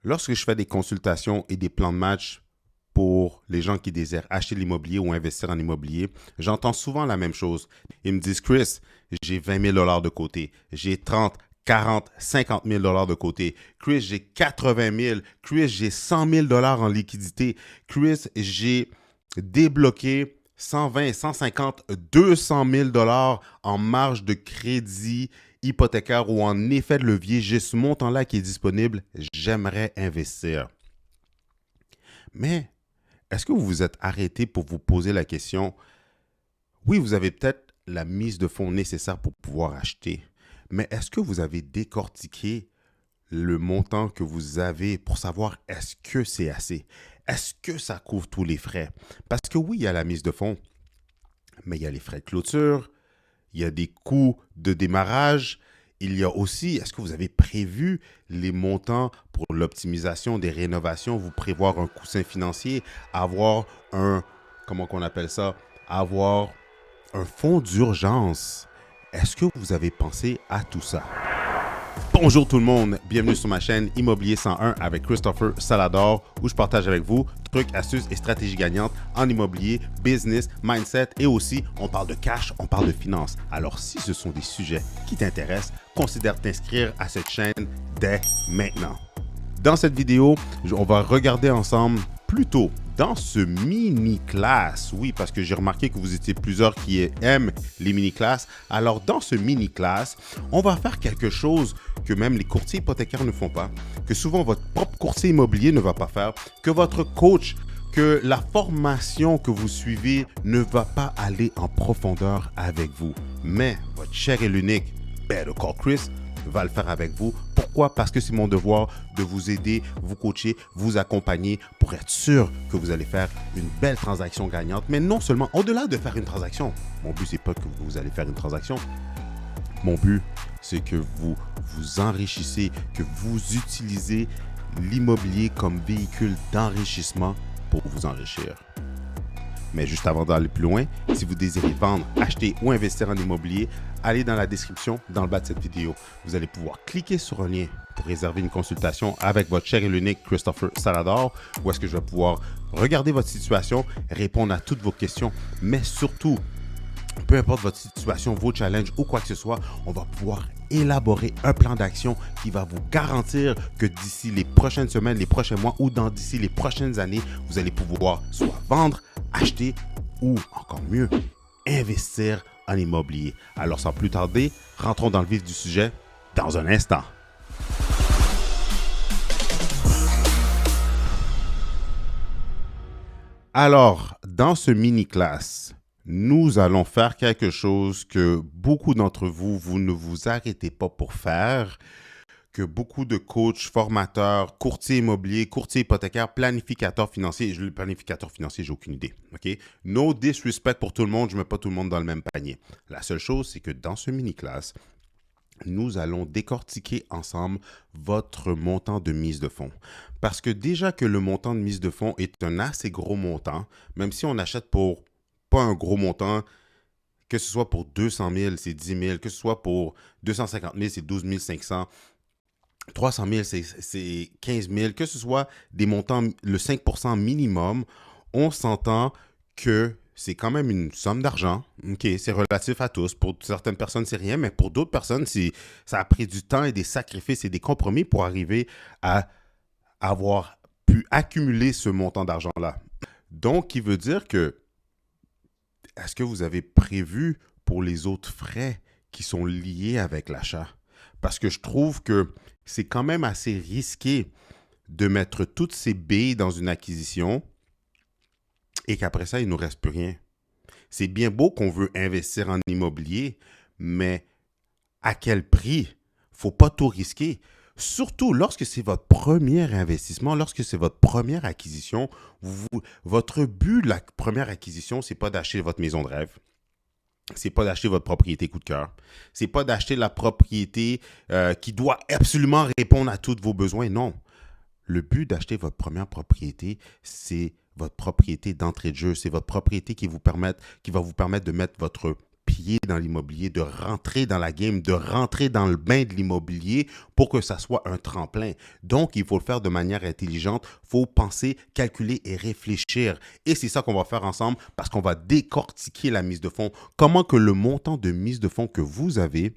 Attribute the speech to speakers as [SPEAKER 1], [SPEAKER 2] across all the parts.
[SPEAKER 1] Lorsque je fais des consultations et des plans de match pour les gens qui désirent acheter de l'immobilier ou investir en immobilier, j'entends souvent la même chose. Ils me disent, Chris, j'ai 20 000 de côté, j'ai 30, 40, 50 000 de côté. Chris, j'ai 80 000. Chris, j'ai 100 000 en liquidité. Chris, j'ai débloqué 120, 150, 200 000 en marge de crédit hypothécaire ou en effet de levier. J'ai ce montant-là qui est disponible. J'aimerais investir. Mais est-ce que vous vous êtes arrêté pour vous poser la question, oui, vous avez peut-être la mise de fonds nécessaire pour pouvoir acheter, mais est-ce que vous avez décortiqué le montant que vous avez pour savoir est-ce que c'est assez? Est-ce que ça couvre tous les frais? Parce que oui, il y a la mise de fonds, mais il y a les frais de clôture, il y a des coûts de démarrage, il y a aussi, est-ce que vous avez prévu les montants pour l'optimisation des rénovations, vous prévoir un coussin financier, avoir comment qu'on appelle ça, avoir un fonds d'urgence? Est-ce que vous avez pensé à tout ça? Bonjour tout le monde, bienvenue sur ma chaîne Immobilier 101 avec Christopher Salador où je partage avec vous trucs, astuces et stratégies gagnantes en immobilier, business, mindset et aussi on parle de cash, on parle de finances. Alors si ce sont des sujets qui t'intéressent, considère t'inscrire à cette chaîne dès maintenant. Dans cette vidéo, on va regarder ensemble plutôt dans ce mini-class. Oui, parce que j'ai remarqué que vous étiez plusieurs qui aiment les mini-classes. Alors, dans ce mini-class, on va faire quelque chose que même les courtiers hypothécaires ne font pas, que souvent votre propre courtier immobilier ne va pas faire, que votre coach, que la formation que vous suivez ne va pas aller en profondeur avec vous. Mais votre cher et l'unique Better Call Chris va le faire avec vous. Pourquoi? Parce que c'est mon devoir de vous aider, vous coacher, vous accompagner pour être sûr que vous allez faire une belle transaction gagnante. Mais non seulement, au-delà de faire une transaction, mon but, c'est pas que vous allez faire une transaction. Mon but, c'est que vous vous enrichissez, que vous utilisez l'immobilier comme véhicule d'enrichissement pour vous enrichir. Mais juste avant d'aller plus loin, si vous désirez vendre, acheter ou investir en immobilier, allez dans la description dans le bas de cette vidéo. Vous allez pouvoir cliquer sur un lien pour réserver une consultation avec votre cher et l'unique Christopher Salador, où est-ce que je vais pouvoir regarder votre situation, répondre à toutes vos questions, mais surtout, peu importe votre situation, vos challenges ou quoi que ce soit, on va pouvoir élaborer un plan d'action qui va vous garantir que d'ici les prochaines semaines, les prochains mois ou d'ici les prochaines années, vous allez pouvoir soit vendre, acheter ou encore mieux, investir en immobilier. Alors sans plus tarder, rentrons dans le vif du sujet dans un instant. Alors, dans ce mini-class, nous allons faire quelque chose que beaucoup d'entre vous, vous ne vous arrêtez pas pour faire, que beaucoup de coachs, formateurs, courtiers immobiliers, courtiers hypothécaires, planificateurs financiers, le planificateur financier, j'ai aucune idée. OK? No disrespect pour tout le monde, je ne mets pas tout le monde dans le même panier. La seule chose, c'est que dans ce mini-class, nous allons décortiquer ensemble votre montant de mise de fonds. Parce que déjà que le montant de mise de fonds est un assez gros montant, même si on achète pour pas un gros montant, que ce soit pour 200 000, c'est 10 000, que ce soit pour 250 000, c'est 12 500, 300 000, c'est 15 000, que ce soit des montants, le 5% minimum, on s'entend que c'est quand même une somme d'argent. OK, c'est relatif à tous. Pour certaines personnes, c'est rien, mais pour d'autres personnes, ça a pris du temps et des sacrifices et des compromis pour arriver à avoir pu accumuler ce montant d'argent-là. Donc, qui veut dire que est-ce que vous avez prévu pour les autres frais qui sont liés avec l'achat? Parce que je trouve que c'est quand même assez risqué de mettre toutes ces billes dans une acquisition et qu'après ça, il ne nous reste plus rien. C'est bien beau qu'on veut investir en immobilier, mais à quel prix? Il ne faut pas tout risquer. Surtout lorsque c'est votre premier investissement, lorsque c'est votre première acquisition, votre but de la première acquisition, ce n'est pas d'acheter votre maison de rêve. C'est pas d'acheter votre propriété coup de cœur. C'est pas d'acheter la propriété qui doit absolument répondre à tous vos besoins. Non. Le but d'acheter votre première propriété, c'est votre propriété d'entrée de jeu. C'est votre propriété qui va vous permettre de mettre votre pied dans l'immobilier, de rentrer dans la game, de rentrer dans le bain de l'immobilier pour que ça soit un tremplin. Donc, il faut le faire de manière intelligente. Il faut penser, calculer et réfléchir. Et c'est ça qu'on va faire ensemble parce qu'on va décortiquer la mise de fonds. Comment que le montant de mise de fonds que vous avez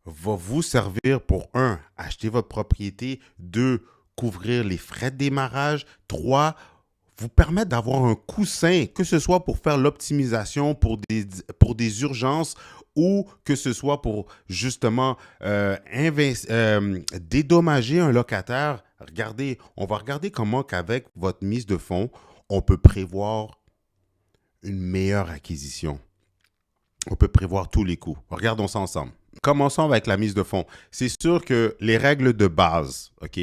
[SPEAKER 1] va vous servir pour, un, acheter votre propriété, deux, couvrir les frais de démarrage, trois, vous permettre d'avoir un coussin, que ce soit pour faire l'optimisation pour des urgences ou que ce soit pour justement dédommager un locataire. Regardez, on va regarder comment qu'avec votre mise de fonds, on peut prévoir une meilleure acquisition. On peut prévoir tous les coûts. Regardons ça ensemble. Commençons avec la mise de fonds. C'est sûr que les règles de base, OK?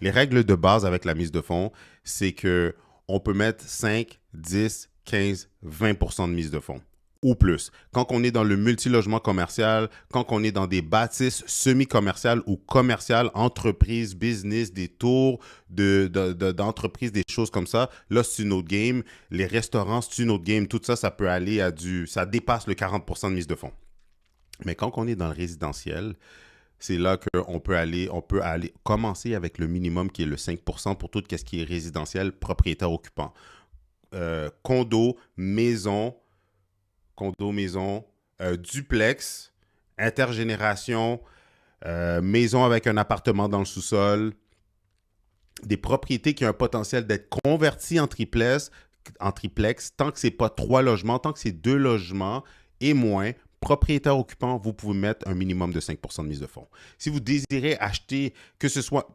[SPEAKER 1] Les règles de base avec la mise de fonds, c'est que on peut mettre 5, 10, 15, 20% de mise de fonds ou plus. Quand on est dans le multilogement commercial, quand on est dans des bâtisses semi-commerciales ou commerciales, entreprises, business, des tours d'entreprises, des choses comme ça, là, c'est une autre game. Les restaurants, c'est une autre game. Tout ça, ça peut aller ça dépasse le 40% de mise de fonds. Mais quand on est dans le résidentiel, c'est là qu'on peut aller commencer avec le minimum qui est le 5% pour tout ce qui est résidentiel, propriétaire occupant. Condo, maison, duplex, intergénération, maison avec un appartement dans le sous-sol, des propriétés qui ont un potentiel d'être converties en triplex, tant que ce n'est pas 3 logements, tant que c'est 2 logements et moins, propriétaire occupant, vous pouvez mettre un minimum de 5% de mise de fonds. Si vous désirez acheter, que ce soit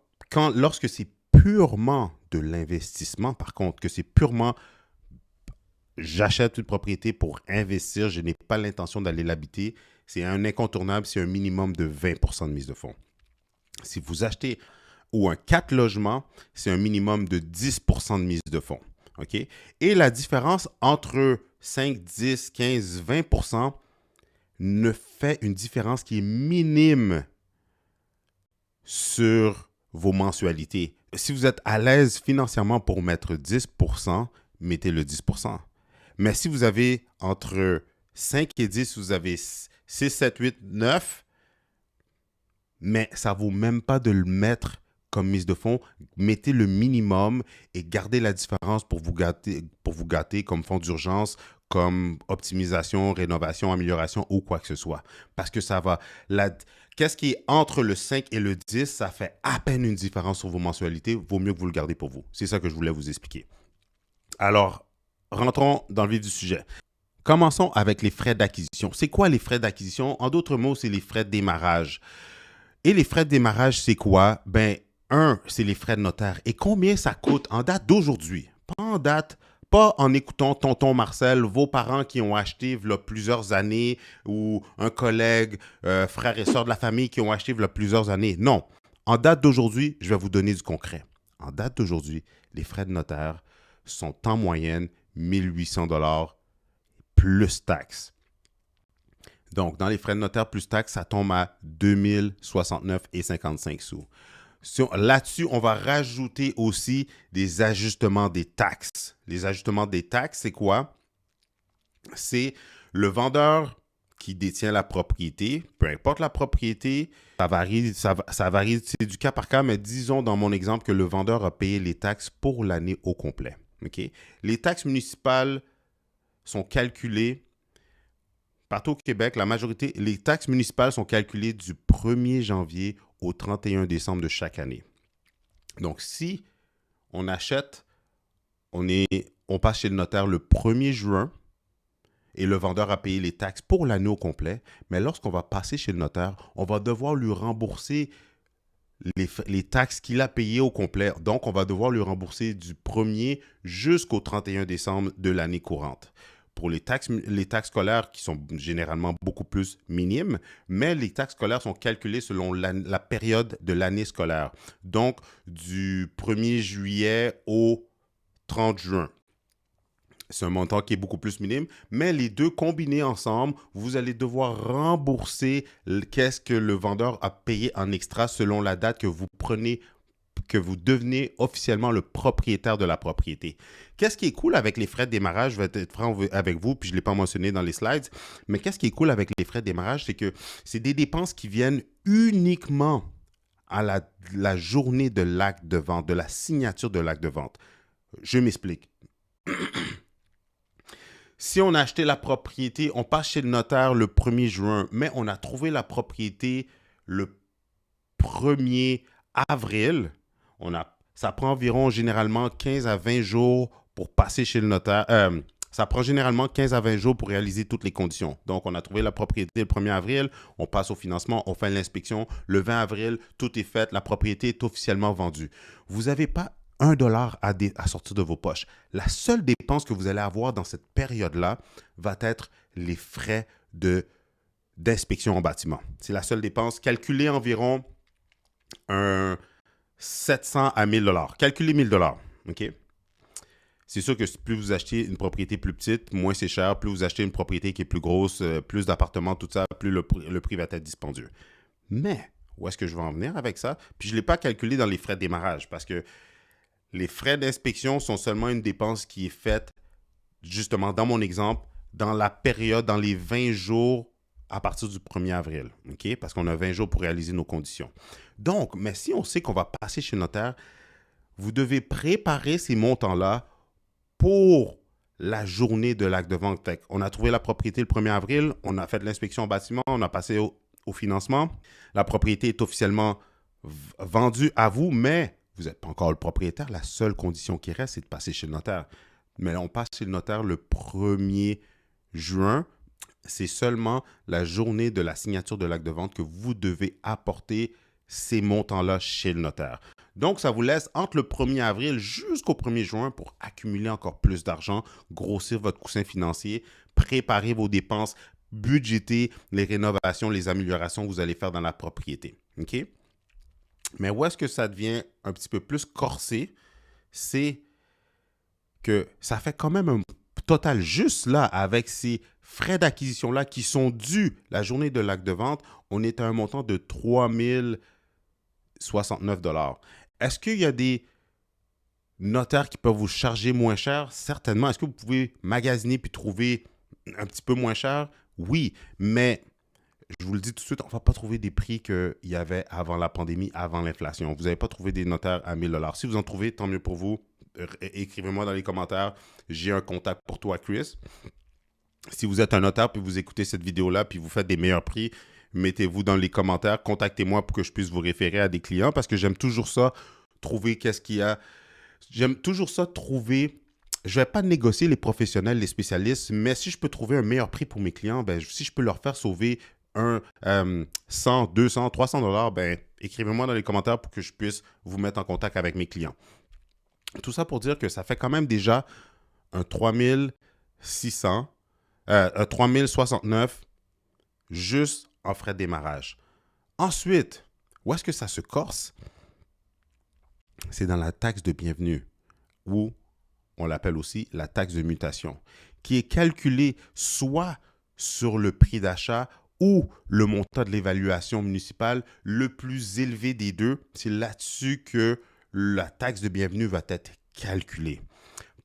[SPEAKER 1] lorsque c'est purement de l'investissement, par contre, que c'est purement j'achète une propriété pour investir, je n'ai pas l'intention d'aller l'habiter, c'est un incontournable, c'est un minimum de 20% de mise de fonds. Si vous achetez ou un 4 logements, c'est un minimum de 10% de mise de fonds. OK? Et la différence entre 5, 10, 15, 20% ne fait une différence qui est minime sur vos mensualités. Si vous êtes à l'aise financièrement pour mettre 10%, mettez le 10%. Mais si vous avez entre 5 et 10, vous avez 6, 7, 8, 9, mais ça ne vaut même pas de le mettre comme mise de fonds. Mettez le minimum et gardez la différence pour vous gâter comme fonds d'urgence, comme optimisation, rénovation, amélioration ou quoi que ce soit. Parce que ça va... Qu'est-ce qui est entre le 5 et le 10, ça fait à peine une différence sur vos mensualités. Vaut mieux que vous le gardez pour vous. C'est ça que je voulais vous expliquer. Alors, rentrons dans le vif du sujet. Commençons avec les frais d'acquisition. C'est quoi les frais d'acquisition? En d'autres mots, c'est les frais de démarrage. Et les frais de démarrage, c'est quoi? C'est les frais de notaire. Et combien ça coûte en date d'aujourd'hui? Pas en écoutant tonton Marcel, vos parents qui ont acheté il y a plusieurs années ou un collègue, frère et soeur de la famille qui ont acheté il y a plusieurs années. Non. En date d'aujourd'hui, je vais vous donner du concret. En date d'aujourd'hui, les frais de notaire sont en moyenne 1800 $ plus taxes. Donc, dans les frais de notaire plus taxes, ça tombe à 2069,55 sous. Là-dessus, on va rajouter aussi des ajustements des taxes. Les ajustements des taxes, c'est quoi? C'est le vendeur qui détient la propriété, peu importe la propriété, ça varie, c'est du cas par cas, mais disons dans mon exemple que le vendeur a payé les taxes pour l'année au complet. Okay? Les taxes municipales sont calculées, partout au Québec, les taxes municipales sont calculées du 1er janvier au 31 décembre de chaque année. Donc, si on achète, on passe chez le notaire le 1er juin et le vendeur a payé les taxes pour l'année au complet, mais lorsqu'on va passer chez le notaire, on va devoir lui rembourser les taxes qu'il a payées au complet. Donc, on va devoir lui rembourser du 1er jusqu'au 31 décembre de l'année courante. Pour les taxes scolaires qui sont généralement beaucoup plus minimes, mais les taxes scolaires sont calculées selon la période de l'année scolaire. Donc, du 1er juillet au 30 juin. C'est un montant qui est beaucoup plus minime, mais les deux combinés ensemble, vous allez devoir rembourser qu'est-ce que le vendeur a payé en extra selon la date que vous prenez vous devenez officiellement le propriétaire de la propriété. Qu'est-ce qui est cool avec les frais de démarrage? Je vais être franc avec vous, puis je ne l'ai pas mentionné dans les slides, mais qu'est-ce qui est cool avec les frais de démarrage, c'est que c'est des dépenses qui viennent uniquement à la journée de l'acte de vente, de la signature de l'acte de vente. Je m'explique. Si on a acheté la propriété, on passe chez le notaire le 1er juin, mais on a trouvé la propriété le 1er avril, ça prend environ généralement 15 à 20 jours pour passer chez le notaire. Ça prend généralement 15 à 20 jours pour réaliser toutes les conditions. Donc, on a trouvé la propriété le 1er avril, on passe au financement, on fait l'inspection. Le 20 avril, tout est fait, la propriété est officiellement vendue. Vous n'avez pas $1 à sortir de vos poches. La seule dépense que vous allez avoir dans cette période-là va être les frais d'inspection en bâtiment. C'est la seule dépense. Calculez environ 700 à 1000 $. Calculez 1000 $. OK? C'est sûr que plus vous achetez une propriété plus petite, moins c'est cher. Plus vous achetez une propriété qui est plus grosse, plus d'appartements, tout ça, plus le prix va être dispendieux. Mais, où est-ce que je vais en venir avec ça? Puis je ne l'ai pas calculé dans les frais de démarrage parce que les frais d'inspection sont seulement une dépense qui est faite, justement, dans mon exemple, dans la période, dans les 20 jours à partir du 1er avril, OK? Parce qu'on a 20 jours pour réaliser nos conditions. Donc, mais si on sait qu'on va passer chez le notaire, vous devez préparer ces montants-là pour la journée de l'acte de vente. On a trouvé la propriété le 1er avril, on a fait de l'inspection au bâtiment, on a passé au financement. La propriété est officiellement vendue à vous, mais vous n'êtes pas encore le propriétaire. La seule condition qui reste, c'est de passer chez le notaire. Mais là, on passe chez le notaire le 1er juin. C'est seulement la journée de la signature de l'acte de vente que vous devez apporter ces montants-là chez le notaire. Donc, ça vous laisse entre le 1er avril jusqu'au 1er juin pour accumuler encore plus d'argent, grossir votre coussin financier, préparer vos dépenses, budgéter les rénovations, les améliorations que vous allez faire dans la propriété. OK? Mais où est-ce que ça devient un petit peu plus corsé? C'est que ça fait quand même un total juste là avec ces frais d'acquisition-là qui sont dus la journée de l'acte de vente. On est à un montant de 3 069 $. Est-ce qu'il y a des notaires qui peuvent vous charger moins cher? Certainement. Est-ce que vous pouvez magasiner puis trouver un petit peu moins cher? Oui, mais je vous le dis tout de suite, on ne va pas trouver des prix qu'il y avait avant la pandémie, avant l'inflation. Vous n'allez pas trouver des notaires à 1000 $. Si vous en trouvez, tant mieux pour vous. Écrivez-moi dans les commentaires. J'ai un contact pour toi, Chris. Si vous êtes un notaire puis vous écoutez cette vidéo-là puis vous faites des meilleurs prix, mettez-vous dans les commentaires. Contactez-moi pour que je puisse vous référer à des clients parce que j'aime toujours ça, trouver qu'est-ce qu'il y a. J'aime toujours ça, trouver. Je ne vais pas négocier les professionnels, les spécialistes, mais si je peux trouver un meilleur prix pour mes clients, ben, si je peux leur faire sauver 100, 200, 300 $, ben, écrivez-moi dans les commentaires pour que je puisse vous mettre en contact avec mes clients. Tout ça pour dire que ça fait quand même déjà un 3069 juste en frais de démarrage. Ensuite, où est-ce que ça se corse? C'est dans la taxe de bienvenue, ou on l'appelle aussi la taxe de mutation, qui est calculée soit sur le prix d'achat ou le montant de l'évaluation municipale le plus élevé des deux. C'est là-dessus que la taxe de bienvenue va être calculée.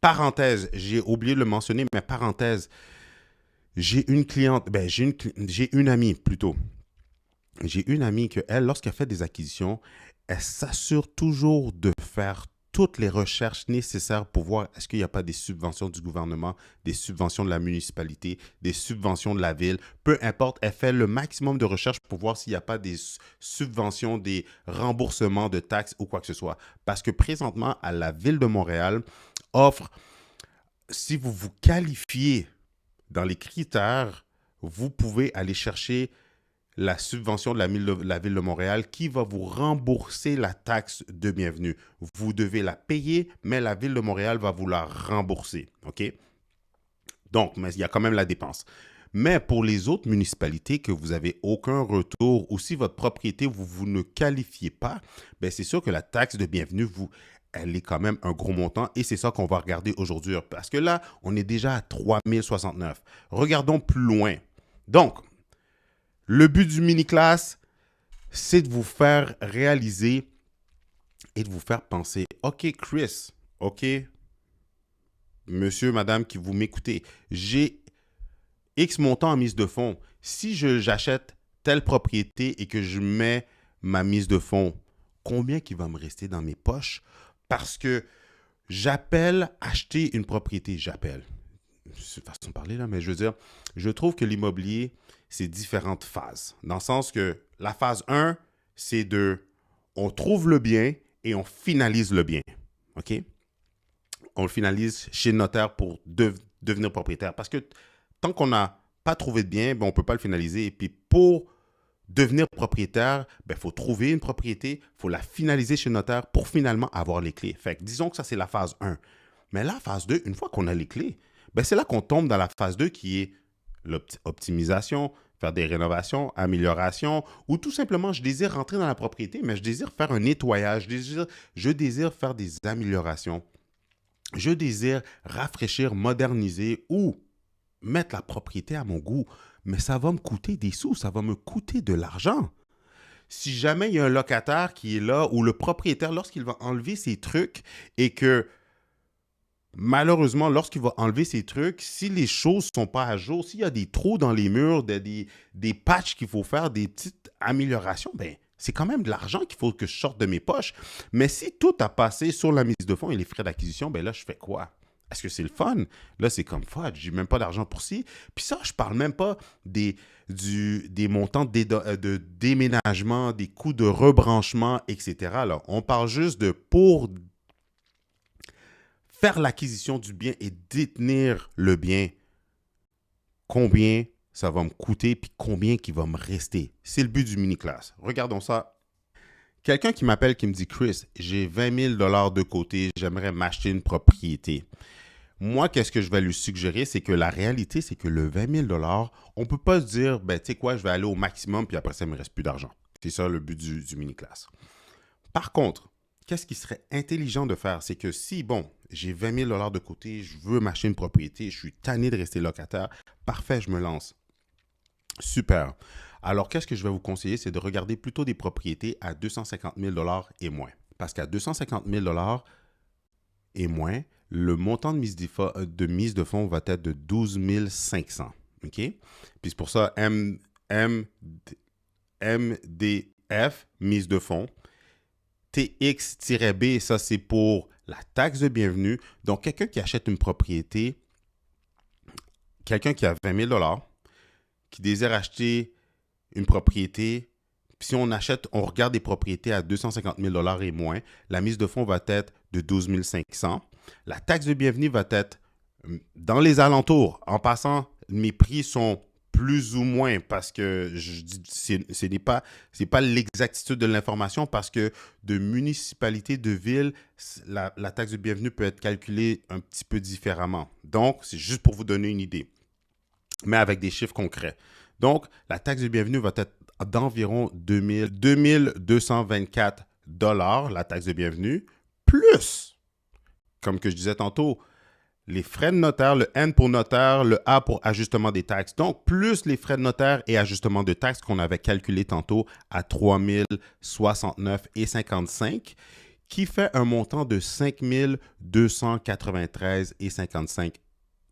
[SPEAKER 1] Parenthèse, j'ai oublié de le mentionner, mais parenthèse, j'ai une cliente, j'ai une amie plutôt. J'ai une amie que elle, lorsqu'elle fait des acquisitions, elle s'assure toujours de faire toutes les recherches nécessaires pour voir est-ce qu'il n'y a pas des subventions du gouvernement, des subventions de la municipalité, des subventions de la ville. Peu importe, elle fait le maximum de recherches pour voir s'il n'y a pas des subventions, des remboursements de taxes ou quoi que ce soit. Parce que présentement, à la Ville de Montréal, offre, si vous vous qualifiez dans les critères, vous pouvez aller chercher la subvention de la Ville de Montréal qui va vous rembourser la taxe de bienvenue. Vous devez la payer, mais la Ville de Montréal va vous la rembourser. OK? Donc, mais il y a quand même la dépense. Mais pour les autres municipalités que vous n'avez aucun retour ou si votre propriété, vous ne qualifiez pas, bien, c'est sûr que la taxe de bienvenue, elle est quand même un gros montant et c'est ça qu'on va regarder aujourd'hui. Parce que là, on est déjà à 3 069. Regardons plus loin. Donc, le but du mini-class, c'est de vous faire réaliser et de vous faire penser, OK, Chris, OK, monsieur, madame qui vous m'écoutez, j'ai X montant en mise de fonds. Si j'achète telle propriété et que je mets ma mise de fonds, combien qui va me rester dans mes poches? Parce que j'appelle acheter une propriété. J'appelle. C'est une façon de parler là, mais je veux dire, je trouve que l'immobilier, c'est différentes phases. Dans le sens que la phase 1, c'est on trouve le bien et on finalise le bien. OK? On le finalise chez le notaire pour devenir propriétaire. Parce que tant qu'on n'a pas trouvé de bien, ben, on ne peut pas le finaliser. Et puis pour devenir propriétaire, il faut trouver une propriété, il faut la finaliser chez le notaire pour finalement avoir les clés. Fait que disons que ça, c'est la phase 1. Mais la phase 2, une fois qu'on a les clés, c'est là qu'on tombe dans la phase 2 qui est l'optimisation, faire des rénovations, améliorations, ou tout simplement, je désire rentrer dans la propriété, mais je désire faire un nettoyage, je désire faire des améliorations. Je désire rafraîchir, moderniser ou mettre la propriété à mon goût, mais ça va me coûter des sous, ça va me coûter de l'argent. Si jamais il y a un locataire qui est là ou le propriétaire, lorsqu'il va enlever ses trucs et que malheureusement, lorsqu'il va enlever ses trucs, si les choses ne sont pas à jour, s'il y a des trous dans les murs, des patchs qu'il faut faire, des petites améliorations, c'est quand même de l'argent qu'il faut que je sorte de mes poches. Mais si tout a passé sur la mise de fonds et les frais d'acquisition, là, je fais quoi? Est-ce que c'est le fun? Là, c'est comme fudge, j'ai même pas d'argent pour ci. Puis ça, je parle même pas des montants de déménagement, des coûts de rebranchement, etc. Là, on parle juste de pour faire l'acquisition du bien et détenir le bien, combien ça va me coûter puis combien qui va me rester. C'est le but du mini-class. Regardons ça. Quelqu'un qui m'appelle qui me dit « Chris, j'ai 20 000 de côté, j'aimerais m'acheter une propriété. » Moi, qu'est-ce que je vais lui suggérer? C'est que la réalité, c'est que le 20 000 on ne peut pas se dire « tu sais quoi, je vais aller au maximum puis après ça, il ne me reste plus d'argent. » C'est ça le but du mini-class. Par contre, qu'est-ce qui serait intelligent de faire? C'est que si, j'ai 20 000 de côté, je veux m'acheter une propriété, je suis tanné de rester locataire, parfait, je me lance. Super. Alors, qu'est-ce que je vais vous conseiller? C'est de regarder plutôt des propriétés à 250 000 et moins. Parce qu'à 250 000 et moins, le montant de mise de fonds va être de 12 500. OK? Puis c'est pour ça, MDF, mise de fonds. TX-B, ça c'est pour la taxe de bienvenue. Donc, quelqu'un qui achète une propriété, quelqu'un qui a 20 000 qui désire acheter une propriété, puis si on regarde des propriétés à 250 000 et moins, la mise de fonds va être de 12 500. La taxe de bienvenue va être dans les alentours. En passant, mes prix sont plus ou moins parce que ce n'est pas l'exactitude de l'information parce que de municipalité, de ville, la taxe de bienvenue peut être calculée un petit peu différemment. Donc, c'est juste pour vous donner une idée, mais avec des chiffres concrets. Donc, la taxe de bienvenue va être d'environ 2 224 $, la taxe de bienvenue, plus, comme que je disais tantôt, les frais de notaire, le N pour notaire, le A pour ajustement des taxes. Donc, plus les frais de notaire et ajustement de taxes qu'on avait calculé tantôt à 3 069,55 qui fait un montant de 5 293,55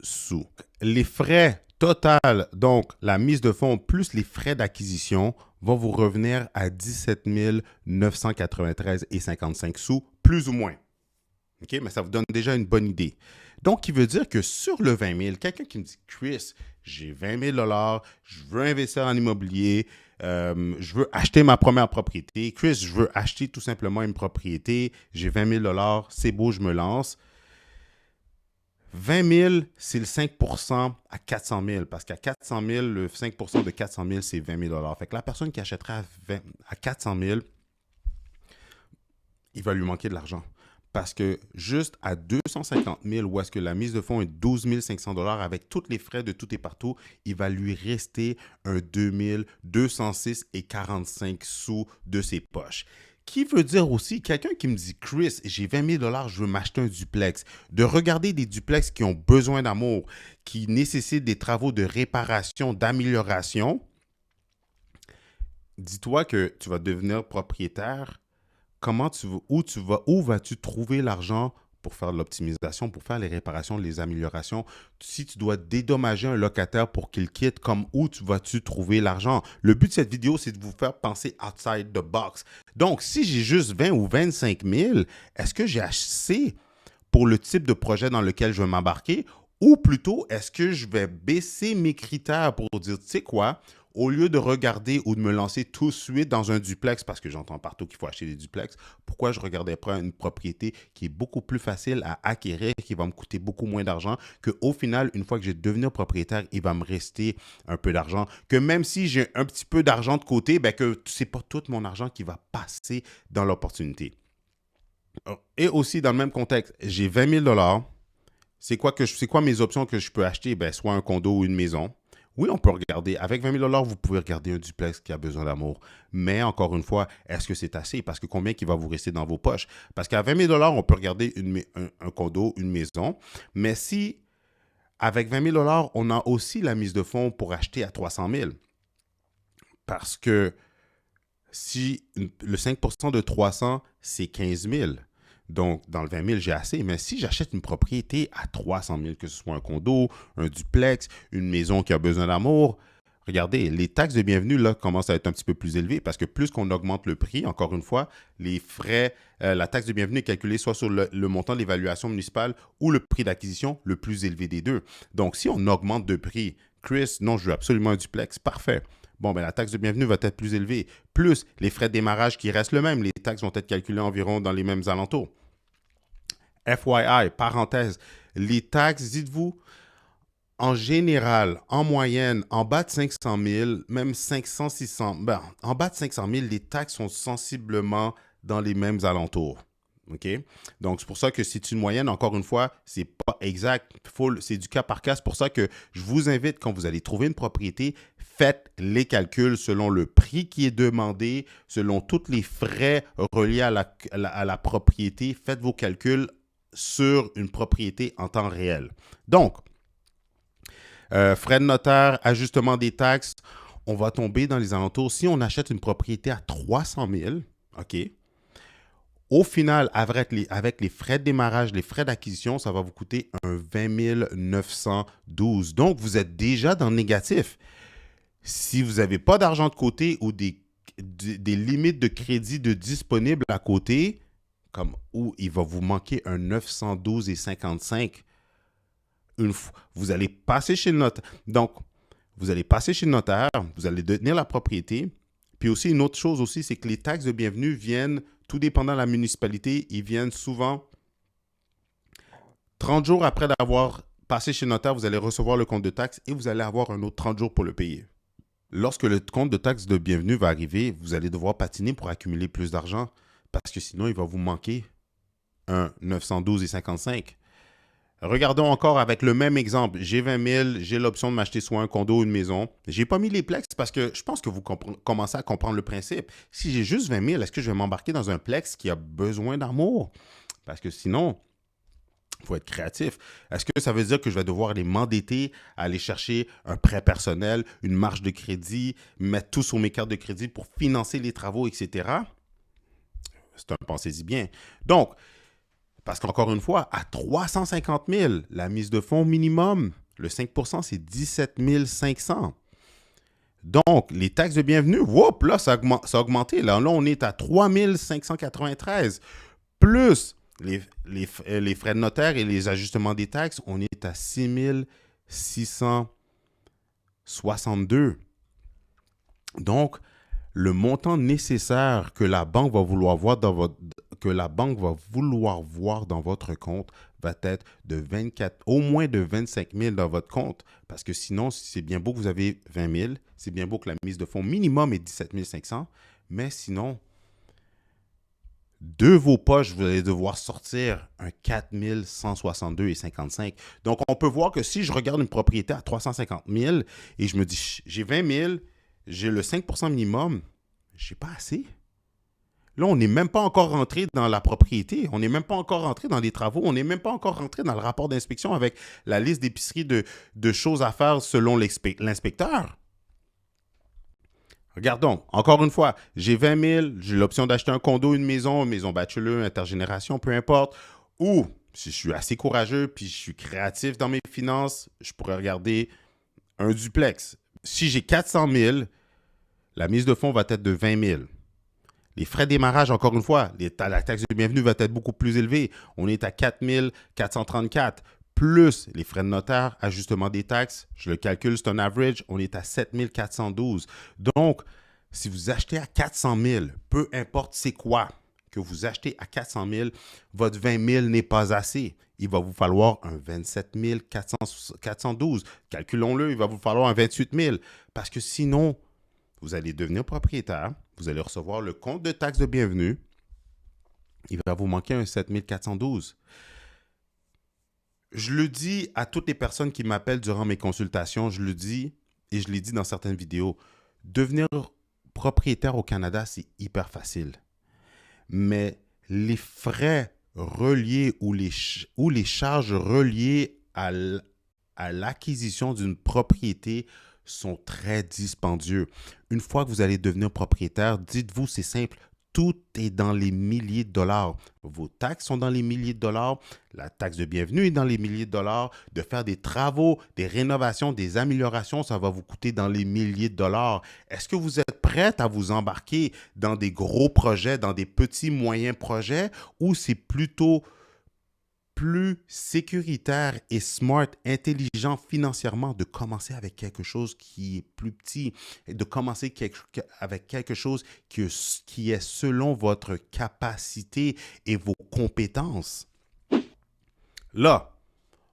[SPEAKER 1] sous. Les frais total, donc la mise de fonds plus les frais d'acquisition vont vous revenir à 17 993,55 sous, plus ou moins. OK? Mais ça vous donne déjà une bonne idée. Donc, qui veut dire que sur le 20 000, quelqu'un qui me dit « Chris, j'ai 20 000 je veux investir en immobilier, je veux acheter ma première propriété. Chris, je veux acheter tout simplement une propriété, j'ai 20 000 c'est beau, je me lance. » 20 000, c'est le 5 à 400 000 parce qu'à 400 000, le 5 de 400 000, c'est 20 000 Fait que la personne qui achètera à 400 000, il va lui manquer de l'argent. Parce que juste à 250 000, où est-ce que la mise de fonds est 12 500 avec tous les frais de tout et partout, il va lui rester un 2 206,45 sous de ses poches. Qui veut dire aussi, quelqu'un qui me dit « Chris, j'ai 20 000 je veux m'acheter un duplex », de regarder des duplex qui ont besoin d'amour, qui nécessitent des travaux de réparation, d'amélioration, dis-toi que tu vas devenir propriétaire où vas-tu trouver l'argent pour faire de l'optimisation, pour faire les réparations, les améliorations? Si tu dois dédommager un locataire pour qu'il quitte, vas-tu trouver l'argent? Le but de cette vidéo, c'est de vous faire penser outside the box. Donc, si j'ai juste 20 ou 25 000, est-ce que j'ai assez pour le type de projet dans lequel je vais m'embarquer? Ou plutôt, est-ce que je vais baisser mes critères pour dire, tu sais quoi, au lieu de regarder ou de me lancer tout de suite dans un duplex, parce que j'entends partout qu'il faut acheter des duplex, pourquoi je ne regarderais pas une propriété qui est beaucoup plus facile à acquérir, qui va me coûter beaucoup moins d'argent, qu'au final, une fois que je vais devenir propriétaire, il va me rester un peu d'argent, que même si j'ai un petit peu d'argent de côté, ben que ce n'est pas tout mon argent qui va passer dans l'opportunité. Et aussi, dans le même contexte, j'ai 20 000 $. C'est quoi mes options que je peux acheter? Ben, soit un condo ou une maison. Oui, on peut regarder. Avec 20 000 $, vous pouvez regarder un duplex qui a besoin d'amour. Mais encore une fois, est-ce que c'est assez? Parce que combien qui va vous rester dans vos poches? Parce qu'à 20 000 $, on peut regarder un condo, une maison. Mais si, avec 20 000 $, on a aussi la mise de fonds pour acheter à 300 000. Parce que si le 5% de 300, c'est 15 000. Donc, dans le 20 000, j'ai assez. Mais si j'achète une propriété à 300 000, que ce soit un condo, un duplex, une maison qui a besoin d'amour, regardez, les taxes de bienvenue là, commencent à être un petit peu plus élevées parce que plus qu'on augmente le prix, encore une fois, les frais, la taxe de bienvenue est calculée soit sur le montant de l'évaluation municipale ou le prix d'acquisition le plus élevé des deux. Donc, si on augmente de prix, Chris, non, je veux absolument un duplex, parfait. Bon, ben la taxe de bienvenue va être plus élevée. Plus les frais de démarrage qui restent le même. Les taxes vont être calculées environ dans les mêmes alentours. FYI, parenthèse, les taxes, dites-vous, en général, en moyenne, en bas de 500 000, même 500, 600, en bas de 500 000, les taxes sont sensiblement dans les mêmes alentours. OK? Donc, c'est pour ça que c'est une moyenne. Encore une fois, c'est pas exact. C'est du cas par cas. C'est pour ça que je vous invite, quand vous allez trouver une propriété, faites les calculs selon le prix qui est demandé, selon tous les frais reliés à la propriété. Faites vos calculs sur une propriété en temps réel. Donc, frais de notaire, ajustement des taxes, on va tomber dans les alentours. Si on achète une propriété à 300 000, OK, au final, avec les frais de démarrage, les frais d'acquisition, ça va vous coûter un 20 912. Donc, vous êtes déjà dans le négatif. Si vous n'avez pas d'argent de côté ou des limites de crédit disponibles à côté, comme où il va vous manquer un 912,55, vous allez passer chez le notaire. Donc, vous allez passer chez le notaire, vous allez détenir la propriété. Puis aussi, une autre chose aussi, c'est que les taxes de bienvenue viennent, tout dépendant de la municipalité, ils viennent souvent 30 jours après d'avoir passé chez le notaire, vous allez recevoir le compte de taxes et vous allez avoir un autre 30 jours pour le payer. Lorsque le compte de taxes de bienvenue va arriver, vous allez devoir patiner pour accumuler plus d'argent parce que sinon, il va vous manquer un 912,55. Regardons encore avec le même exemple. J'ai 20 000, j'ai l'option de m'acheter soit un condo ou une maison. Je n'ai pas mis les plex parce que je pense que vous commencez à comprendre le principe. Si j'ai juste 20 000, est-ce que je vais m'embarquer dans un plex qui a besoin d'amour? Parce que sinon, il faut être créatif. Est-ce que ça veut dire que je vais devoir aller m'endetter, aller chercher un prêt personnel, une marge de crédit, mettre tout sur mes cartes de crédit pour financer les travaux, etc.? C'est un pensez-y bien. Donc, parce qu'encore une fois, à 350 000, la mise de fonds minimum, le 5%, c'est 17 500. Donc, les taxes de bienvenue, whoop, là, ça a augmenté. Là, on est à 3 593. Plus les frais de notaire et les ajustements des taxes, on est à 6 662. Donc, le montant nécessaire que la banque va vouloir voir dans votre compte va être au moins de 25 000 dans votre compte. Parce que sinon, c'est bien beau que vous avez 20 000, c'est bien beau que la mise de fonds minimum est 17 500, mais sinon, de vos poches, vous allez devoir sortir un 4 162,55. Donc, on peut voir que si je regarde une propriété à 350 000 et je me dis, j'ai 20 000, j'ai le 5% minimum, je n'ai pas assez. Là, on n'est même pas encore rentré dans la propriété. On n'est même pas encore rentré dans les travaux. On n'est même pas encore rentré dans le rapport d'inspection avec la liste d'épicerie de choses à faire selon l'inspecteur. Regardons, encore une fois, j'ai 20 000, j'ai l'option d'acheter un condo, une maison bachelor, intergénération, peu importe. Ou, si je suis assez courageux puis je suis créatif dans mes finances, je pourrais regarder un duplex. Si j'ai 400 000, la mise de fonds va être de 20 000. Les frais de démarrage, encore une fois, la taxe de bienvenue va être beaucoup plus élevée. On est à 4 434, plus les frais de notaire, ajustement des taxes. Je le calcule, c'est un average. On est à 7 412. Donc, si vous achetez à 400 000, peu importe c'est quoi que vous achetez à 400 000, votre 20 000 n'est pas assez. Il va vous falloir un 27 412. Calculons-le, il va vous falloir un 28 000. Parce que sinon, vous allez devenir propriétaire, vous allez recevoir le compte de taxe de bienvenue, il va vous manquer un 7 412. Je le dis à toutes les personnes qui m'appellent durant mes consultations, je le dis et je l'ai dit dans certaines vidéos, devenir propriétaire au Canada, c'est hyper facile. Mais les frais reliés ou les charges reliées à l'acquisition d'une propriété sont très dispendieux. Une fois que vous allez devenir propriétaire, dites-vous, c'est simple, tout est dans les milliers de dollars. Vos taxes sont dans les milliers de dollars, la taxe de bienvenue est dans les milliers de dollars, de faire des travaux, des rénovations, des améliorations, ça va vous coûter dans les milliers de dollars. Est-ce que vous êtes prête à vous embarquer dans des gros projets, dans des petits, moyens projets, ou c'est plutôt plus sécuritaire et smart, intelligent financièrement de commencer avec quelque chose qui est plus petit et de commencer avec quelque chose qui est selon votre capacité et vos compétences. Là,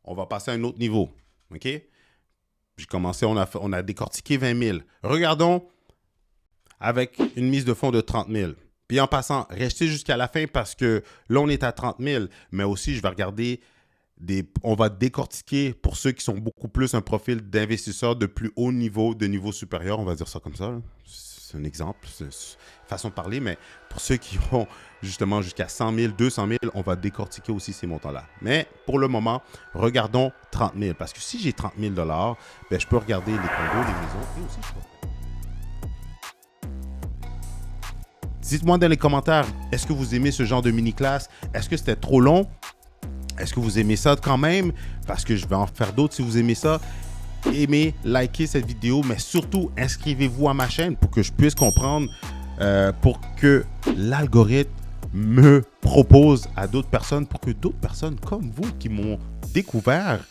[SPEAKER 1] on va passer à un autre niveau. OK? J'ai commencé, on a décortiqué 20 000. Regardons avec une mise de fonds de 30 000. Puis en passant, restez jusqu'à la fin parce que là, on est à 30 000, mais aussi, je vais regarder, on va décortiquer pour ceux qui sont beaucoup plus un profil d'investisseur de plus haut niveau, de niveau supérieur, on va dire ça comme ça. Là. C'est un exemple, c'est une façon de parler, mais pour ceux qui ont justement jusqu'à 100 000, 200 000, on va décortiquer aussi ces montants-là. Mais pour le moment, regardons 30 000 parce que si j'ai 30 000 $, ben, je peux regarder les condos, les maisons et aussi je peux. Dites-moi dans les commentaires, est-ce que vous aimez ce genre de mini-classe? Est-ce que c'était trop long? Est-ce que vous aimez ça quand même? Parce que je vais en faire d'autres si vous aimez ça. Aimez, likez cette vidéo, mais surtout, inscrivez-vous à ma chaîne pour que je puisse comprendre, pour que l'algorithme me propose à d'autres personnes, pour que d'autres personnes comme vous qui m'ont découvert,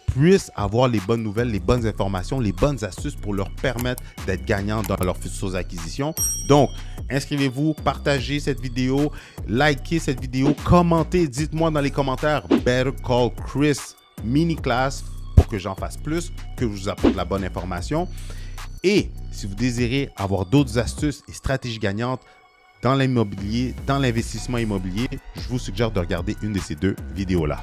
[SPEAKER 1] puissent avoir les bonnes nouvelles, les bonnes informations, les bonnes astuces pour leur permettre d'être gagnants dans leurs futures acquisitions. Donc, inscrivez-vous, partagez cette vidéo, likez cette vidéo, commentez, dites-moi dans les commentaires « Better Call Chris mini class » pour que j'en fasse plus, que je vous apporte la bonne information. Et si vous désirez avoir d'autres astuces et stratégies gagnantes dans l'immobilier, dans l'investissement immobilier, je vous suggère de regarder une de ces deux vidéos-là.